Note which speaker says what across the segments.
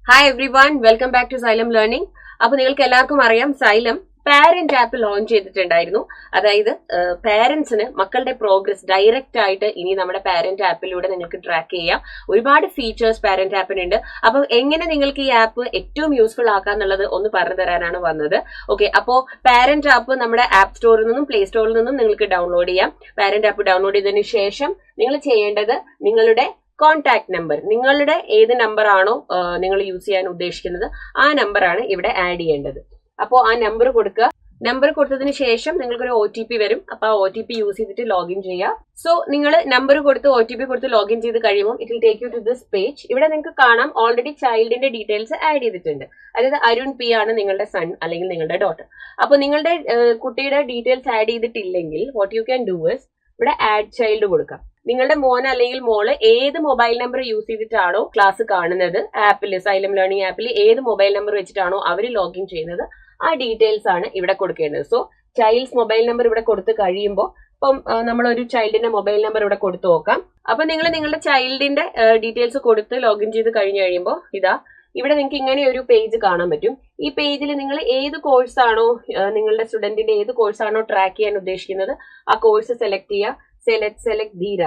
Speaker 1: Hi everyone, welcome back to Xylem Learning. അപ്പോൾ നിങ്ങൾക്ക് എല്ലാവർക്കും അറിയാം Xylem പാരന്റ് ആപ്പ് ലോഞ്ച് ചെയ്തിട്ടുണ്ടായിരുന്നു. അതായത് പാരന്റ്സിന് മക്കളുടെ പ്രോഗ്രസ് ഡയറക്റ്റ് ആയിട്ട് ഇനി നമ്മുടെ പാരന്റ് ആപ്പിലൂടെ നിങ്ങൾക്ക് ട്രാക്ക് ചെയ്യാം. ഒരുപാട് ഫീച്ചേഴ്സ് പാരന്റ് ആപ്പിനുണ്ട്. അപ്പൊ എങ്ങനെ നിങ്ങൾക്ക് ഈ ആപ്പ് ഏറ്റവും യൂസ്ഫുൾ ആക്കാന്നുള്ളത് ഒന്ന് പറഞ്ഞു തരാനാണ് വന്നത്. ഓക്കെ, അപ്പോൾ പാരന്റ് ആപ്പ് നമ്മുടെ ആപ്പ് സ്റ്റോറിൽ നിന്നും പ്ലേ സ്റ്റോറിൽ നിന്നും നിങ്ങൾക്ക് ഡൗൺലോഡ് ചെയ്യാം. പാരന്റ് ആപ്പ് ഡൗൺലോഡ് ചെയ്തതിനു ശേഷം നിങ്ങൾ ചെയ്യേണ്ടത് നിങ്ങളുടെ കോൺടാക്ട് നമ്പർ, നിങ്ങളുടെ ഏത് നമ്പർ ആണോ നിങ്ങൾ യൂസ് ചെയ്യാൻ ഉദ്ദേശിക്കുന്നത് ആ നമ്പറാണ് ഇവിടെ ആഡ് ചെയ്യേണ്ടത്. അപ്പോൾ ആ നമ്പർ കൊടുക്കുക. നമ്പർ കൊടുത്തതിന് ശേഷം നിങ്ങൾക്കൊരു OTP വരും. അപ്പൊ ആ OTP യൂസ് ചെയ്തിട്ട് ലോഗിൻ ചെയ്യുക. സോ നിങ്ങൾ നമ്പർ കൊടുത്ത് OTP കൊടുത്ത് ലോഗിൻ ചെയ്ത് കഴിയുമ്പോൾ it will take you to this page. ഇവിടെ നിങ്ങൾക്ക് കാണാം ഓൾറെഡി ചൈൽഡിന്റെ ഡീറ്റെയിൽസ് ആഡ് ചെയ്തിട്ടുണ്ട്. അതായത് അരുൺ P ആണ് നിങ്ങളുടെ സൺ അല്ലെങ്കിൽ നിങ്ങളുടെ ഡോട്ടർ. അപ്പൊ നിങ്ങളുടെ കുട്ടിയുടെ ഡീറ്റെയിൽസ് ആഡ് ചെയ്തിട്ടില്ലെങ്കിൽ what you can do is ഇവിടെ ആഡ് ചൈൽഡ് കൊടുക്കാം. നിങ്ങളുടെ മോൻ അല്ലെങ്കിൽ മോള് ഏത് മൊബൈൽ നമ്പർ യൂസ് ചെയ്തിട്ടാണോ ക്ലാസ് കാണുന്നത്, ആപ്പിൽ Xylem ലേണിംഗ് ആപ്പിൽ ഏത് മൊബൈൽ നമ്പർ വെച്ചിട്ടാണോ അവർ ലോഗിൻ ചെയ്യുന്നത് ആ ഡീറ്റെയിൽസ് ആണ് ഇവിടെ കൊടുക്കേണ്ടത്. സോ ചൈൽഡ്സ് മൊബൈൽ നമ്പർ ഇവിടെ കൊടുത്ത് കഴിയുമ്പോൾ ഇപ്പം നമ്മളൊരു ചൈൽഡിന്റെ മൊബൈൽ നമ്പർ ഇവിടെ കൊടുത്തു നോക്കാം. അപ്പൊ നിങ്ങൾ നിങ്ങളുടെ ചൈൽഡിന്റെ ഡീറ്റെയിൽസ് കൊടുത്ത് ലോഗിൻ ചെയ്ത് കഴിഞ്ഞ് കഴിയുമ്പോൾ ഇതാ ഇവിടെ നിങ്ങൾക്ക് ഇങ്ങനെ ഒരു പേജ് കാണാൻ പറ്റും. ഈ പേജിൽ നിങ്ങൾ ഏത് കോഴ്സാണോ നിങ്ങളുടെ സ്റ്റുഡന്റിന്റെ ഏത് കോഴ്സാണോ ട്രാക്ക് ചെയ്യാൻ ഉദ്ദേശിക്കുന്നത് ആ കോഴ്സ് സെലക്ട് ചെയ്യുക. സെലക്ട് ധീര.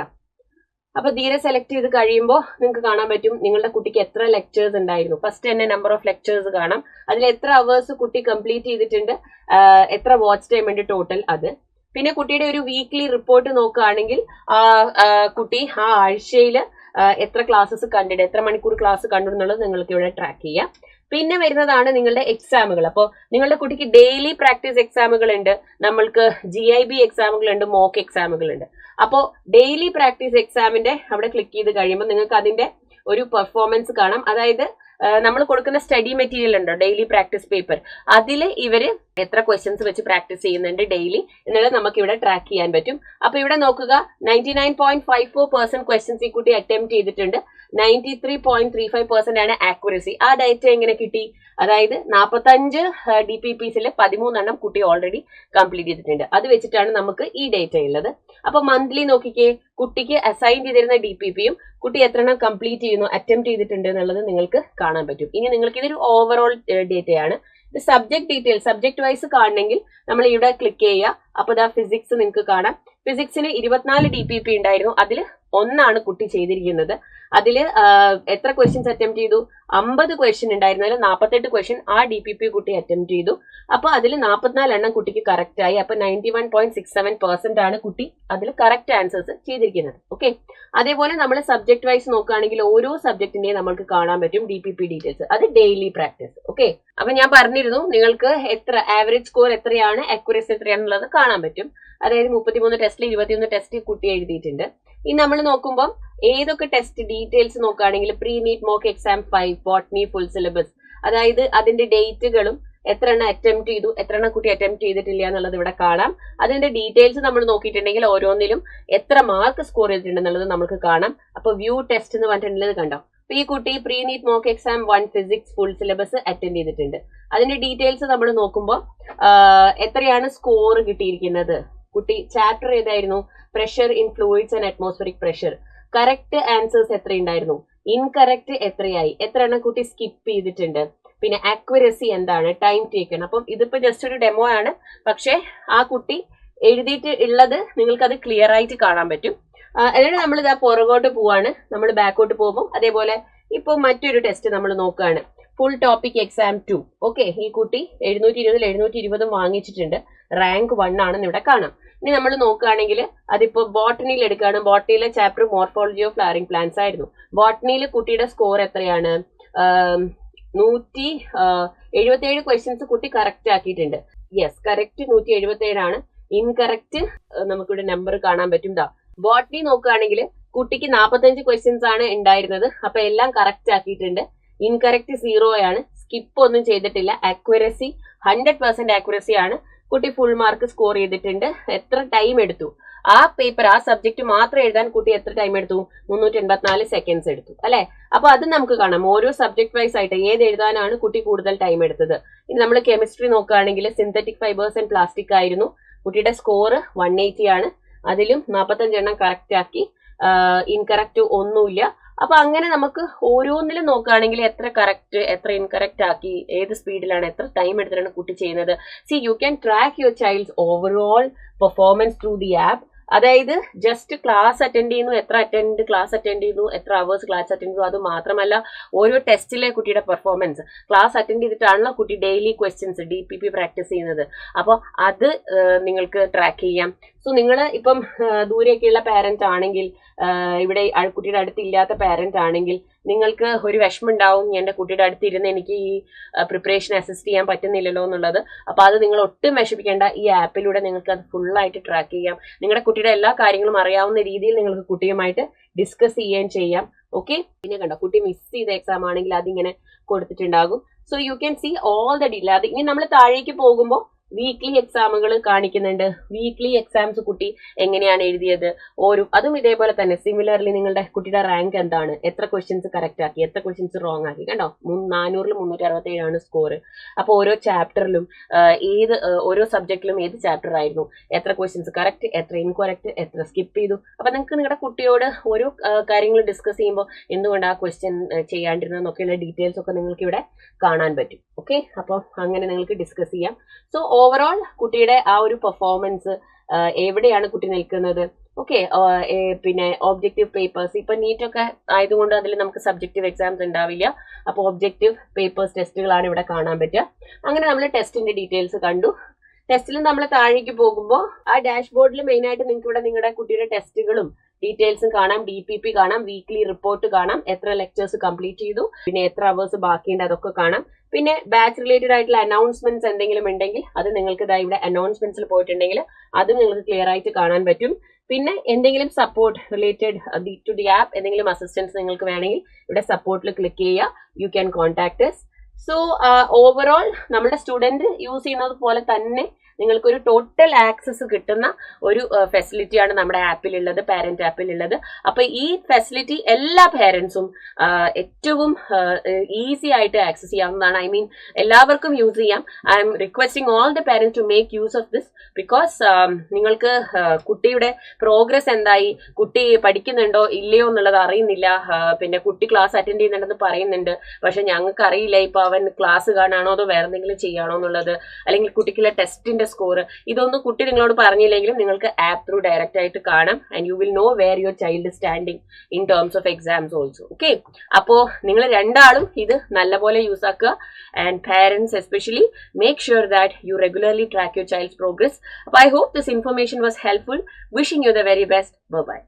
Speaker 1: അപ്പൊ ധീര സെലക്ട് ചെയ്ത് കഴിയുമ്പോൾ നിങ്ങൾക്ക് കാണാൻ പറ്റും നിങ്ങളുടെ കുട്ടിക്ക് എത്ര ലെക്ചേഴ്സ് ഉണ്ടായിരുന്നു. ഫസ്റ്റ് തന്നെ നമ്പർ ഓഫ് ലെക്ചേഴ്സ് കാണാം. അതിൽ എത്ര അവേഴ്സ് കുട്ടി കംപ്ലീറ്റ് ചെയ്തിട്ടുണ്ട്, എത്ര വാച്ച് ടൈം ഉണ്ട് ടോട്ടൽ അത്. പിന്നെ കുട്ടിയുടെ ഒരു വീക്ക്ലി റിപ്പോർട്ട് നോക്കുകയാണെങ്കിൽ കുട്ടി ആ ആഴ്ചയിൽ എത്ര ക്ലാസ്സസ് കണ്ടിട്ട് എത്ര മണിക്കൂർ ക്ലാസ് കണ്ടു എന്നുള്ളത് നിങ്ങൾക്ക് ഇവിടെ ട്രാക്ക് ചെയ്യാം. പിന്നെ വരുന്നതാണ് നിങ്ങളുടെ എക്സാമുകൾ. അപ്പോൾ നിങ്ങളുടെ കുട്ടിക്ക് ഡെയിലി പ്രാക്ടീസ് എക്സാമുകൾ ഉണ്ട്, നമ്മൾക്ക് GIB എക്സാമുകൾ ഉണ്ട്, മോക്ക് എക്സാമുകൾ ഉണ്ട്. അപ്പോൾ ഡെയിലി പ്രാക്ടീസ് എക്സാമിന്റെ അവിടെ ക്ലിക്ക് ചെയ്ത് കഴിയുമ്പോൾ നിങ്ങൾക്ക് അതിന്റെ ഒരു പെർഫോമൻസ് കാണാം. അതായത് നമ്മൾ കൊടുക്കുന്ന സ്റ്റഡി മെറ്റീരിയൽ ഉണ്ടോ, ഡെയിലി പ്രാക്ടീസ് പേപ്പർ, അതിൽ ഇവര് എത്ര ക്വസ്റ്റ്യൻസ് വെച്ച് പ്രാക്ടീസ് ചെയ്യുന്നുണ്ട് ഡെയിലി എന്നുള്ളത് നമുക്ക് ഇവിടെ ട്രാക്ക് ചെയ്യാൻ പറ്റും. അപ്പൊ ഇവിടെ നോക്കുക 99.54% ക്വസ്റ്റ്യൻസ് ഈ കുട്ടി അറ്റംപ്റ്റ് ചെയ്തിട്ടുണ്ട്. 93.35% ആണ് ആക്യുറസി. ആ ഡേറ്റ എങ്ങനെ കിട്ടി? അതായത് 45 DPPs 13 കുട്ടി ഓൾറെഡി കംപ്ലീറ്റ് ചെയ്തിട്ടുണ്ട്. അത് വെച്ചിട്ടാണ് നമുക്ക് ഈ ഡേറ്റ ഉള്ളത്. അപ്പൊ മന്ത്ലി നോക്കിക്കേ, കുട്ടിക്ക് അസൈൻ ചെയ്തിരുന്ന DPPയും കുട്ടി എത്ര എണ്ണം കംപ്ലീറ്റ് ചെയ്യുന്നു, അറ്റംപ്റ്റ് ചെയ്തിട്ടുണ്ട് എന്നുള്ളത് നിങ്ങൾക്ക് കാണാൻ പറ്റും. ഇനി നിങ്ങൾക്ക് ഇതൊരു ഓവറോൾ ഡേറ്റയാണ്. ഇത് സബ്ജക്ട് ഡീറ്റെയിൽ സബ്ജക്ട് വൈസ് കാണണമെങ്കിൽ നമ്മൾ ഇവിടെ ക്ലിക്ക് ചെയ്യുക. അപ്പൊ ഇതാ ഫിസിക്സ് നിങ്ങൾക്ക് കാണാം. ഫിസിക്സിന് 24 DPP ഉണ്ടായിരുന്നു. അതിൽ 1 കുട്ടി ചെയ്തിരിക്കുന്നത്. അതിൽ എത്ര ക്വസ്റ്റ്യൻസ് അറ്റംപ്റ്റ് ചെയ്തു? 50 ക്വസ്റ്റ്യൻ ഉണ്ടായിരുന്നു. അതിൽ 48 ക്വസ്റ്റ്യൻ ആ DPP കുട്ടി അറ്റംപ്റ്റ് ചെയ്തു. അപ്പൊ അതിൽ 44 കുട്ടിക്ക് കറക്റ്റ് ആയി. അപ്പൊ 91.67% ആണ് കുട്ടി അതിൽ കറക്റ്റ് ആൻസേഴ്സ് ചെയ്തിരിക്കുന്നത്. ഓക്കെ, അതേപോലെ നമ്മൾ സബ്ജക്ട് വൈസ് നോക്കുകയാണെങ്കിൽ ഓരോ സബ്ജക്റ്റിന്റെയും നമുക്ക് കാണാൻ പറ്റും DPP ഡീറ്റെയിൽസ്. അത് ഡെയിലി പ്രാക്ടീസ്. ഓക്കെ, അപ്പൊ ഞാൻ പറഞ്ഞിരുന്നു നിങ്ങൾക്ക് എത്ര ആവറേജ് സ്കോർ എത്രയാണ്, അക്യുറസി എത്രയാണെന്നുള്ളത് കാണാൻ പറ്റും. അതായത് 33 ടെസ്റ്റിൽ 21 ടെസ്റ്റ് കുട്ടി എഴുതിയിട്ടുണ്ട്. ഇനി നമ്മൾ നോക്കുമ്പോൾ ഏതൊക്കെ ടെസ്റ്റ് ഡീറ്റെയിൽസ് നോക്കുകയാണെങ്കിൽ pre NEET mock exam 5 botany full syllabus, അതായത് അതിന്റെ ഡേറ്റുകളും എത്ര എണ്ണം അറ്റംപ്റ്റ് ചെയ്തു, എത്ര എണ്ണം കുട്ടി അറ്റംപ്റ്റ് ചെയ്തിട്ടില്ല എന്നുള്ളത് ഇവിടെ കാണാം. അതിന്റെ ഡീറ്റെയിൽസ് നമ്മൾ നോക്കിയിട്ടുണ്ടെങ്കിൽ ഓരോന്നിലും എത്ര മാർക്ക് സ്കോർ ചെയ്തിട്ടുണ്ടെന്നുള്ളത് നമുക്ക് കാണാം. അപ്പൊ വ്യൂ ടെസ്റ്റ് എന്ന് പറഞ്ഞിട്ടുള്ളത് കണ്ടോ. അപ്പൊ ഈ കുട്ടി pre NEET mock exam 1 physics full syllabus attend ചെയ്തിട്ടുണ്ട്. അതിന്റെ ഡീറ്റെയിൽസ് നമ്മൾ നോക്കുമ്പോൾ എത്രയാണ് സ്കോർ കിട്ടിയിരിക്കുന്നത്. കുട്ടി ചാപ്റ്റർ ഏതായിരുന്നു? Pressure in fluids and atmospheric pressure. Correct answers എത്രയുണ്ടായിരുന്നു, ഇൻകറക്റ്റ് എത്രയായി, എത്ര എണ്ണം കുട്ടി സ്കിപ്പ് ചെയ്തിട്ടുണ്ട്, പിന്നെ ആക്യുറസി എന്താണ്, ടൈം ടേക്കൺ. അപ്പം ഇതിപ്പോ ജസ്റ്റ് ഒരു ഡെമോ ആണ്, പക്ഷെ ആ കുട്ടി എഴുതിയിട്ട് ഉള്ളത് നിങ്ങൾക്ക് അത് ക്ലിയർ ആയിട്ട് കാണാൻ പറ്റും. എന്നിട്ട് നമ്മൾ ഇതാ പുറകോട്ട് പോവാണ്, നമ്മൾ ബാക്കോട്ട് പോകുമ്പോൾ അതേപോലെ ഇപ്പൊ മറ്റൊരു ടെസ്റ്റ് നമ്മൾ നോക്കുകയാണ്. Full topic exam 2. ഓക്കെ, ഈ കുട്ടി 720 720 വാങ്ങിച്ചിട്ടുണ്ട്. റാങ്ക് 1 ആണെന്ന് ഇവിടെ കാണാം. ഇനി നമ്മൾ നോക്കുകയാണെങ്കിൽ അതിപ്പോ ബോട്ടണിയിൽ എടുക്കുകയാണ്. ബോട്ടണിയിലെ chapter morphology of flowering plants ആയിരുന്നു. ബോട്ടണിയിൽ കുട്ടിയുടെ സ്കോർ എത്രയാണ്? 177 ക്വസ്റ്റ്യൻസ് കുട്ടി കറക്റ്റ് ആക്കിയിട്ടുണ്ട്. യെസ്, കറക്റ്റ് 177 ആണ്. ഇൻകറക്റ്റ് നമുക്കിവിടെ നമ്പർ കാണാൻ പറ്റും. ബോട്ടണി നോക്കുകയാണെങ്കിൽ കുട്ടിക്ക് 45 ക്വസ്റ്റ്യൻസ് ആണ് ഉണ്ടായിരുന്നത്. അപ്പൊ എല്ലാം കറക്റ്റ് ആക്കിയിട്ടുണ്ട്. ഇൻകറക്റ്റ് 0 ആണ്. സ്കിപ്പ് ഒന്നും ചെയ്തിട്ടില്ല. ആക്യുറസി 100% ആക്യുറസി ആണ്. കുട്ടി ഫുൾ മാർക്ക് സ്കോർ ചെയ്തിട്ടുണ്ട്. എത്ര ടൈം എടുത്തു? ആ പേപ്പർ ആ സബ്ജക്ട് മാത്രം എഴുതാൻ കുട്ടി എത്ര ടൈം എടുത്തു? 384 സെക്കൻഡ്സ് എടുത്തു അല്ലെ. അപ്പൊ അത് നമുക്ക് കാണാം. ഓരോ സബ്ജക്ട് വൈസ് ആയിട്ട് ഏത് എഴുതാനാണ് കുട്ടി കൂടുതൽ ടൈം എടുത്തത്. ഇനി നമ്മൾ കെമിസ്ട്രി നോക്കുകയാണെങ്കിൽ സിന്തറ്റിക് ഫൈബേഴ്സ് ആൻഡ് പ്ലാസ്റ്റിക് ആയിരുന്നു. കുട്ടിയുടെ സ്കോർ 180 ആണ്. അതിലും 45 എണ്ണം കറക്റ്റ് ആക്കി. ഇൻകറക്റ്റ് ഒന്നുമില്ല. അപ്പൊ അങ്ങനെ നമുക്ക് ഓരോന്നിലും നോക്കുകയാണെങ്കിൽ എത്ര കറക്റ്റ് എത്ര ഇൻകറക്റ്റ് ആക്കി ഏത് സ്പീഡിലാണ് എത്ര ടൈം എടുത്തിട്ടാണ് കുട്ടി ചെയ്യുന്നത്. C you can track your child's overall performance through the app. അതായത് ജസ്റ്റ് ക്ലാസ് അറ്റൻഡ് ചെയ്യുന്നു, എത്ര ക്ലാസ് അറ്റൻഡ് ചെയ്യുന്നു, എത്ര അവേഴ്സ് ക്ലാസ് അറ്റൻഡ് ചെയ്യുന്നു, അത് മാത്രമല്ല ഓരോ ടെസ്റ്റിലെ കുട്ടിയുടെ പെർഫോമൻസ്. ക്ലാസ് അറ്റൻഡ് ചെയ്തിട്ടാണല്ലോ കുട്ടി ഡെയിലി ക്വസ്റ്റ്യൻസ് DPP പ്രാക്ടീസ് ചെയ്യുന്നത്. അപ്പോൾ അത് നിങ്ങൾക്ക് ട്രാക്ക് ചെയ്യാം. സോ നിങ്ങൾ ഇപ്പം ദൂരെയൊക്കെയുള്ള പാരന്റ് ആണെങ്കിൽ, ഇവിടെ കുട്ടിയുടെ അടുത്തില്ലാത്ത പാരന്റ് ആണെങ്കിൽ നിങ്ങൾക്ക് ഒരു വിഷമം ഉണ്ടാവും, എൻ്റെ കുട്ടിയുടെ അടുത്തിരുന്ന് എനിക്ക് ഈ പ്രിപ്പറേഷൻ അസിസ്റ്റ് ചെയ്യാൻ പറ്റുന്നില്ലല്ലോ എന്നുള്ളത്. അപ്പൊ അത് നിങ്ങൾ ഒട്ടും വിഷമിക്കേണ്ട. ഈ ആപ്പിലൂടെ നിങ്ങൾക്ക് അത് ഫുള്ളായിട്ട് ട്രാക്ക് ചെയ്യാം. നിങ്ങളുടെ കുട്ടിയുടെ എല്ലാ കാര്യങ്ങളും അറിയാവുന്ന രീതിയിൽ നിങ്ങൾക്ക് കുട്ടിയുമായിട്ട് ഡിസ്കസ് ചെയ്യുകയും ചെയ്യാം. ഓക്കെ, പിന്നെ കണ്ടോ കുട്ടി മിസ് ചെയ്ത എക്സാം ആണെങ്കിൽ അതിങ്ങനെ കൊടുത്തിട്ടുണ്ടാകും. So you can see all the detail. അത് ഇനി നമ്മൾ താഴേക്ക് പോകുമ്പോൾ വീക്ക്ലി എക്സാമുകൾ കാണിക്കുന്നുണ്ട്. വീക്ക്ലി എക്സാംസ് കുട്ടി എങ്ങനെയാണ് എഴുതിയത്, അതും ഇതേപോലെ തന്നെ സിമിലർലി നിങ്ങളുടെ കുട്ടിയുടെ റാങ്ക് എന്താണ്, എത്ര ക്വസ്റ്റ്യൻസ് കറക്റ്റ് ആക്കി, എത്ര ക്വസ്റ്റ്യൻസ് റോങ് ആക്കി. കണ്ടോ 400-ൽ 367 സ്കോർ. അപ്പോൾ ഓരോ ചാപ്റ്ററിലും ഓരോ സബ്ജക്റ്റിലും ഏത് ചാപ്റ്റർ ആയിരുന്നു, എത്ര ക്വസ്റ്റ്യൻസ് കറക്റ്റ്, എത്ര ഇൻകറക്റ്റ്, എത്ര സ്കിപ്പ് ചെയ്തു. അപ്പൊ നിങ്ങൾക്ക് നിങ്ങളുടെ കുട്ടിയോട് ഓരോ കാര്യങ്ങൾ ഡിസ്കസ് ചെയ്യുമ്പോൾ എന്തുകൊണ്ട് ആ ക്വസ്റ്റ്യൻ ചെയ്യാണ്ടിരുന്നതെന്നൊക്കെയുള്ള ഡീറ്റെയിൽസ് ഒക്കെ നിങ്ങൾക്ക് ഇവിടെ കാണാൻ പറ്റും. ഓക്കെ, അപ്പോൾ അങ്ങനെ നിങ്ങൾക്ക് ഡിസ്കസ് ചെയ്യാം. സോ ഓവറോൾ കുട്ടിയുടെ ആ ഒരു പെർഫോമൻസ്, എവിടെയാണ് കുട്ടി നിൽക്കുന്നത്. ഓക്കെ, പിന്നെ ഒബ്ജക്റ്റീവ് പേപ്പേഴ്സ്, ഇപ്പൊ നീറ്റൊക്കെ ആയതുകൊണ്ട് അതിൽ നമുക്ക് സബ്ജക്റ്റീവ് എക്സാംസ് ഉണ്ടാവില്ല. അപ്പോൾ ഒബ്ജക്റ്റീവ് പേപ്പേഴ്സ് ടെസ്റ്റുകളാണ് ഇവിടെ കാണാൻ പറ്റുക. അങ്ങനെ നമ്മൾ ടെസ്റ്റിന്റെ ഡീറ്റെയിൽസ് കണ്ടു. ടെസ്റ്റിൽ നമ്മൾ താഴേക്ക് പോകുമ്പോൾ ആ ഡാഷ്ബോർഡിൽ മെയിൻ ആയിട്ട് നിങ്ങൾക്ക് ഇവിടെ നിങ്ങളുടെ കുട്ടിയുടെ ടെസ്റ്റുകളും ഡീറ്റെയിൽസും കാണാം, DPP കാണാം, വീക്ക്ലി റിപ്പോർട്ട് കാണാം, എത്ര ലെക്ചേഴ്സ് കംപ്ലീറ്റ് ചെയ്തു, പിന്നെ എത്ര അവേഴ്സ് ബാക്കിയുണ്ട് അതൊക്കെ കാണാം. പിന്നെ ബാച്ച് റിലേറ്റഡ് ആയിട്ടുള്ള അനൗൺസ്മെന്റ്സ് എന്തെങ്കിലും ഉണ്ടെങ്കിൽ അത് നിങ്ങൾക്ക് ഇവിടെ അനൗൺസ്മെന്റ്സിൽ പോയിട്ടുണ്ടെങ്കിൽ അതും നിങ്ങൾക്ക് ക്ലിയർ ആയിട്ട് കാണാൻ പറ്റും. പിന്നെ എന്തെങ്കിലും support related to the app, എന്തെങ്കിലും അസിസ്റ്റൻസ് നിങ്ങൾക്ക് വേണമെങ്കിൽ ഇവിടെ സപ്പോർട്ടിൽ ക്ലിക്ക് ചെയ്യുക. You can contact us. So overall നമ്മുടെ സ്റ്റുഡന്റ് യൂസ് ചെയ്യുന്നത് പോലെ തന്നെ നിങ്ങൾക്കൊരു ടോട്ടൽ ആക്സസ് കിട്ടുന്ന ഒരു ഫെസിലിറ്റിയാണ് നമ്മുടെ ആപ്പിലുള്ളത്, പാരന്റ് ആപ്പിലുള്ളത്. അപ്പൊ ഈ ഫെസിലിറ്റി എല്ലാ പാരന്റ്സും ഏറ്റവും ഈസി ആയിട്ട് ആക്സസ് ചെയ്യാവുന്നതാണ്. ഐ മീൻ എല്ലാവർക്കും യൂസ് ചെയ്യാം. I am requesting all the parents to make use of this. Because നിങ്ങൾക്ക് കുട്ടിയുടെ പ്രോഗ്രസ് എന്തായി, കുട്ടി പഠിക്കുന്നുണ്ടോ ഇല്ലയോ എന്നുള്ളത് അറിയുന്നില്ല. പിന്നെ കുട്ടി ക്ലാസ് അറ്റൻഡ് ചെയ്യുന്നുണ്ടെന്ന് പറയുന്നുണ്ട്, പക്ഷെ ഞങ്ങൾക്ക് അറിയില്ല ഇപ്പൊ അവൻ ക്ലാസ് കാണാണോ അതോ വേറെ എന്തെങ്കിലും ചെയ്യാണോ എന്നുള്ളത്, അല്ലെങ്കിൽ കുട്ടിക്കുള്ള ടെസ്റ്റിന്റെ സ്കോർ, ഇതൊന്നും കുട്ടി നിങ്ങളോട് പറഞ്ഞില്ലെങ്കിലും നിങ്ങൾക്ക് ആപ്പ് ത്രൂ ഡയറക്റ്റ് ആയിട്ട് കാണാം. And you will know where your child standing in terms of exams also. Okay, അപ്പോ നിങ്ങൾ രണ്ടാളും ഇത് നല്ലപോലെ യൂസ് ആക്കുക. And parents especially make sure that you regularly track your child's progress. അപ്പൊ I hope this information was helpful. Wishing you the very best. By.